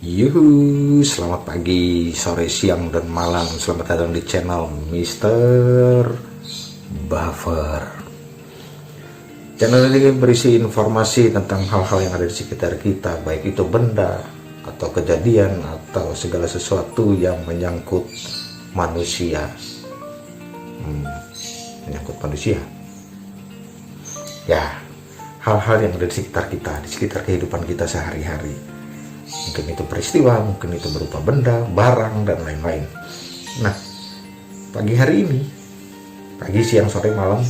Yuhu, selamat pagi, sore, siang, dan malam. Selamat datang di channel Mr. Buffer. Channel ini berisi informasi tentang hal-hal yang ada di sekitar kita, baik itu benda, atau kejadian, atau segala sesuatu yang menyangkut manusia. Menyangkut manusia. Ya, hal-hal yang ada di sekitar kita, di sekitar kehidupan kita sehari-hari. Mungkin itu peristiwa, mungkin itu berupa benda, barang, dan lain-lain. Nah, pagi hari ini, pagi, siang, sore, malam,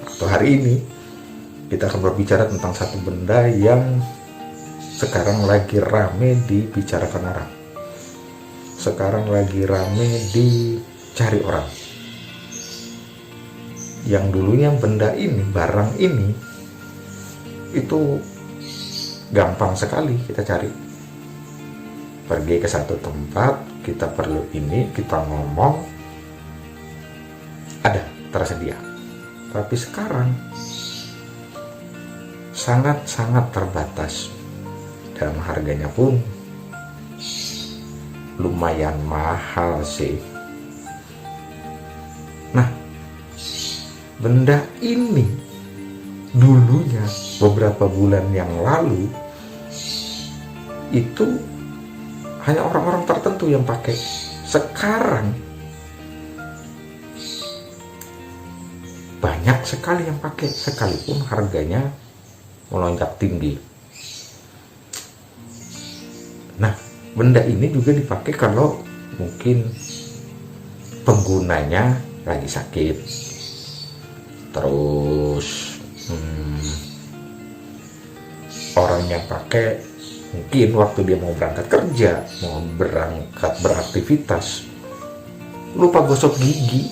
atau hari ini, kita akan berbicara tentang satu benda yang sekarang lagi rame dibicarakan orang. Sekarang lagi rame dicari orang. Yang dulunya benda ini, barang ini, itu gampang sekali kita cari. Pergi ke satu tempat, kita perlu ini, kita ngomong, ada, tersedia. Tapi sekarang sangat-sangat terbatas, dan harganya pun lumayan mahal sih. Nah, benda ini dulunya beberapa bulan yang lalu itu hanya orang-orang tertentu yang pakai. Sekarang banyak sekali yang pakai, sekalipun harganya melonjak tinggi. Nah, benda ini juga dipakai kalau mungkin penggunanya lagi sakit, terus orang yang pakai mungkin waktu dia mau berangkat kerja, mau berangkat beraktivitas, lupa gosok gigi,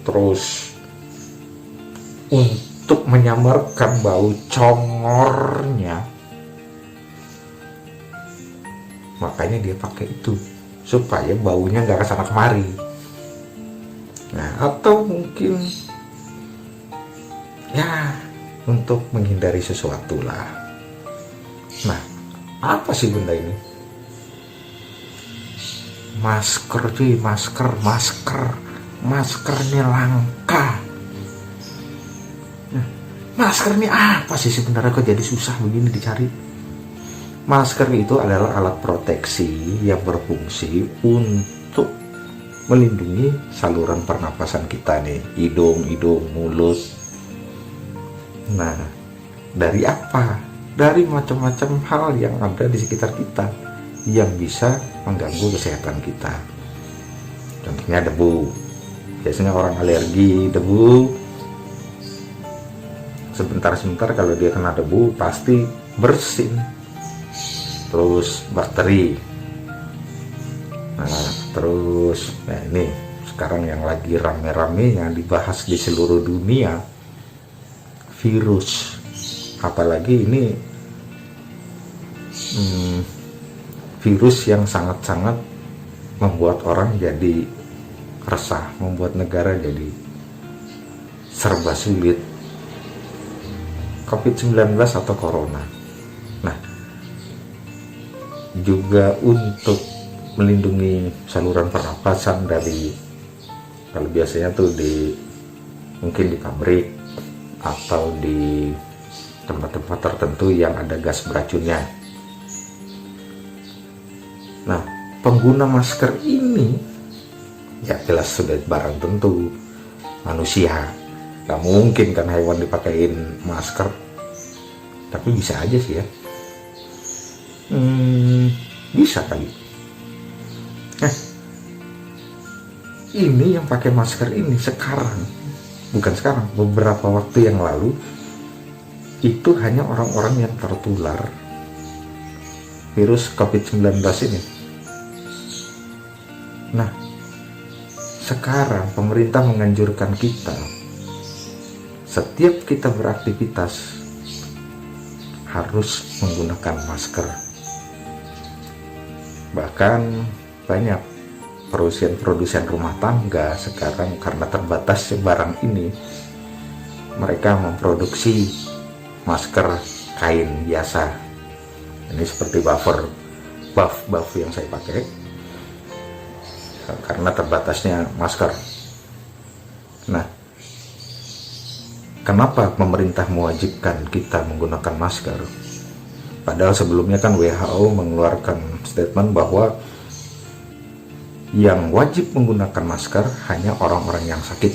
terus untuk menyamarkan bau congornya, makanya dia pakai itu supaya baunya nggak kesana kemari. Nah, atau mungkin ya untuk menghindari sesuatu lah. Nah, apa sih benda ini? Masker cuy, masker ini langka. Nah, masker ini apa sih sebenarnya, kok jadi susah begini dicari? Masker itu adalah alat proteksi yang berfungsi untuk melindungi saluran pernapasan kita nih, hidung, mulut. Nah, dari apa? Dari macam-macam hal yang ada di sekitar kita yang bisa mengganggu kesehatan kita. Contohnya debu. Biasanya orang alergi debu, sebentar-sebentar kalau dia kena debu pasti bersin. Terus bakteri. Nah, terus ini sekarang yang lagi rame-rame yang dibahas di seluruh dunia, virus. Apalagi ini virus yang sangat-sangat membuat orang jadi resah, membuat negara jadi serba sulit. COVID-19 atau Corona. Nah, juga untuk melindungi saluran pernapasan dari, kalau biasanya tuh mungkin di pabrik atau di tempat-tempat tertentu yang ada gas beracunnya. Nah, pengguna masker ini ya jelas sudah barang tentu manusia. Gak mungkin kan hewan dipakein masker. Tapi bisa aja sih ya. Bisa kali. Nah, ini yang pakai masker ini beberapa waktu yang lalu itu hanya orang-orang yang tertular virus COVID-19 ini. Nah, sekarang pemerintah menganjurkan kita, setiap kita beraktivitas harus menggunakan masker. Bahkan banyak produsen rumah tangga sekarang karena terbatas barang ini, mereka memproduksi masker kain biasa Ini seperti buff yang saya pakai karena terbatasnya masker. Nah, kenapa pemerintah mewajibkan kita menggunakan masker? Padahal sebelumnya kan WHO mengeluarkan statement bahwa yang wajib menggunakan masker hanya orang-orang yang sakit.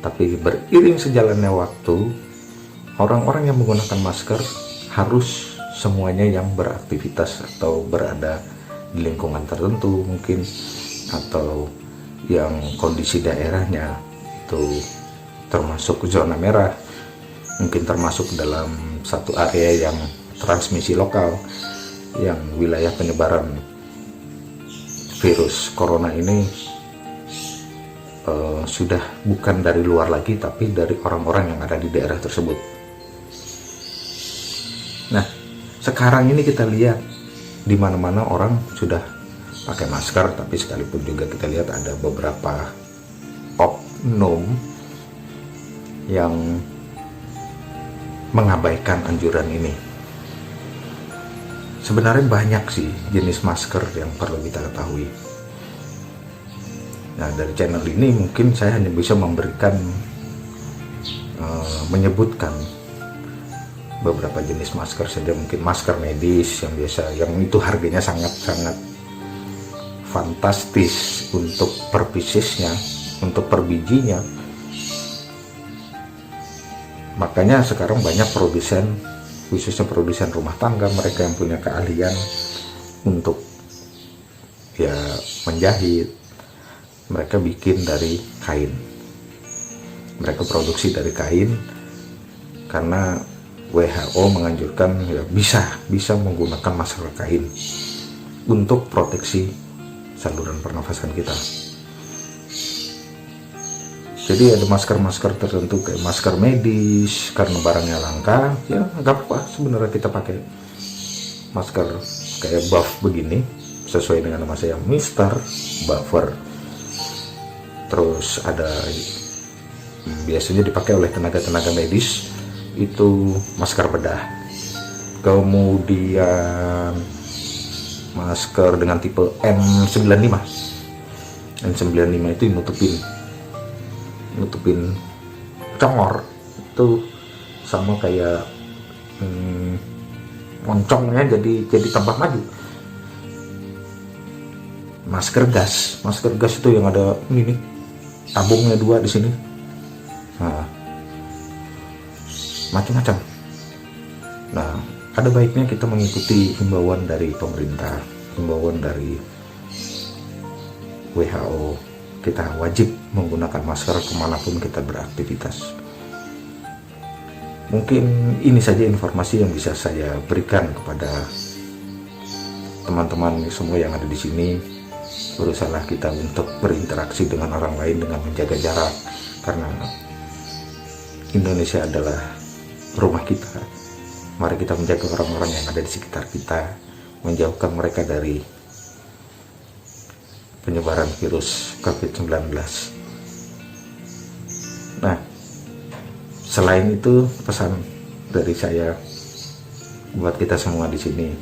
Tapi beriring sejalannya waktu, orang-orang yang menggunakan masker harus semuanya yang beraktivitas atau berada di lingkungan tertentu mungkin, atau yang kondisi daerahnya itu termasuk zona merah, mungkin termasuk dalam satu area yang transmisi lokal, yang wilayah penyebaran virus corona ini sudah bukan dari luar lagi, tapi dari orang-orang yang ada di daerah tersebut. Nah, sekarang ini kita lihat di mana-mana orang sudah pakai masker, tapi sekalipun juga kita lihat ada beberapa oknum yang mengabaikan anjuran ini. Sebenarnya banyak sih jenis masker yang perlu kita ketahui. Nah, dari channel ini mungkin saya hanya bisa memberikan menyebutkan beberapa jenis masker saja. Mungkin masker medis yang biasa, yang itu harganya sangat-sangat fantastis untuk per piecesnya, untuk per bijinya. Makanya sekarang banyak produsen, khususnya produsen rumah tangga, mereka yang punya keahlian untuk ya menjahit, mereka bikin dari kain, mereka produksi dari kain karena WHO menganjurkan ya bisa menggunakan masker kain untuk proteksi saluran pernafasan kita. Jadi ada masker-masker tertentu kayak masker medis karena barangnya langka, ya nggak apa-apa sebenarnya kita pakai masker kayak buff begini sesuai dengan nama saya, Mr. Buffer. Terus ada biasanya dipakai oleh tenaga-tenaga medis itu masker bedah. Kemudian masker dengan tipe N95. N95 itu nutupin congor, itu sama kayak moncongnya jadi tambah maju. Masker gas itu yang ada ini nih, tabungnya 2 di sini. Nah, macam-macam. Nah, ada baiknya kita mengikuti himbauan dari pemerintah, himbauan dari WHO. Kita wajib menggunakan masker kemanapun kita beraktivitas. Mungkin ini saja informasi yang bisa saya berikan kepada teman-teman semua yang ada di sini. Berusahalah kita untuk berinteraksi dengan orang lain dengan menjaga jarak, karena Indonesia adalah rumah kita. Mari kita menjaga orang-orang yang ada di sekitar kita, menjauhkan mereka dari penyebaran virus COVID-19. Nah, selain itu pesan dari saya buat kita semua di sini,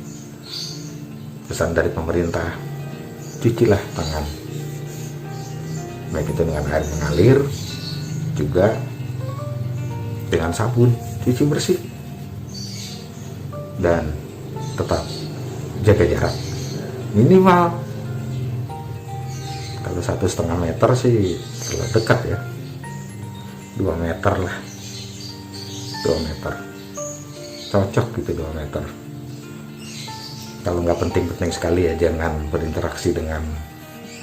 pesan dari pemerintah, cucilah tangan, baik itu dengan air mengalir, juga dengan sabun, cuci bersih, dan tetap jaga jarak minimal. Kalau 1,5 meter sih terlalu dekat ya, 2 meter lah, 2 meter cocok gitu, 2 meter. Kalau nggak penting-penting sekali ya jangan berinteraksi dengan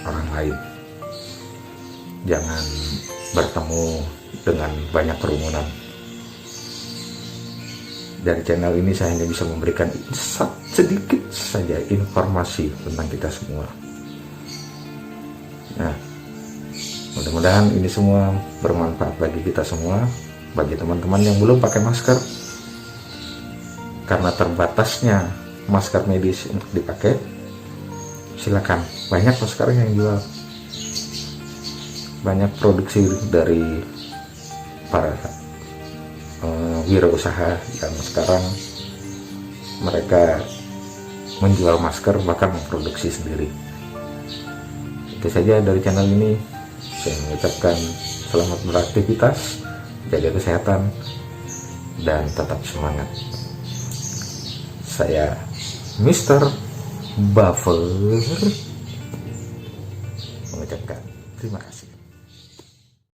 orang lain, jangan bertemu dengan banyak kerumunan. Dari channel ini saya hanya bisa memberikan sedikit saja informasi tentang kita semua. Nah, mudah-mudahan ini semua bermanfaat bagi kita semua. Bagi teman-teman yang belum pakai masker, karena terbatasnya masker medis untuk dipakai, silakan. Banyak masker yang jual, banyak produksi dari para wirausaha yang sekarang mereka menjual masker, bahkan memproduksi sendiri. Itu saja dari channel ini. Saya mengucapkan selamat beraktivitas, jaga kesehatan, dan tetap semangat. Saya Mr. Buffer mengucapkan terima kasih.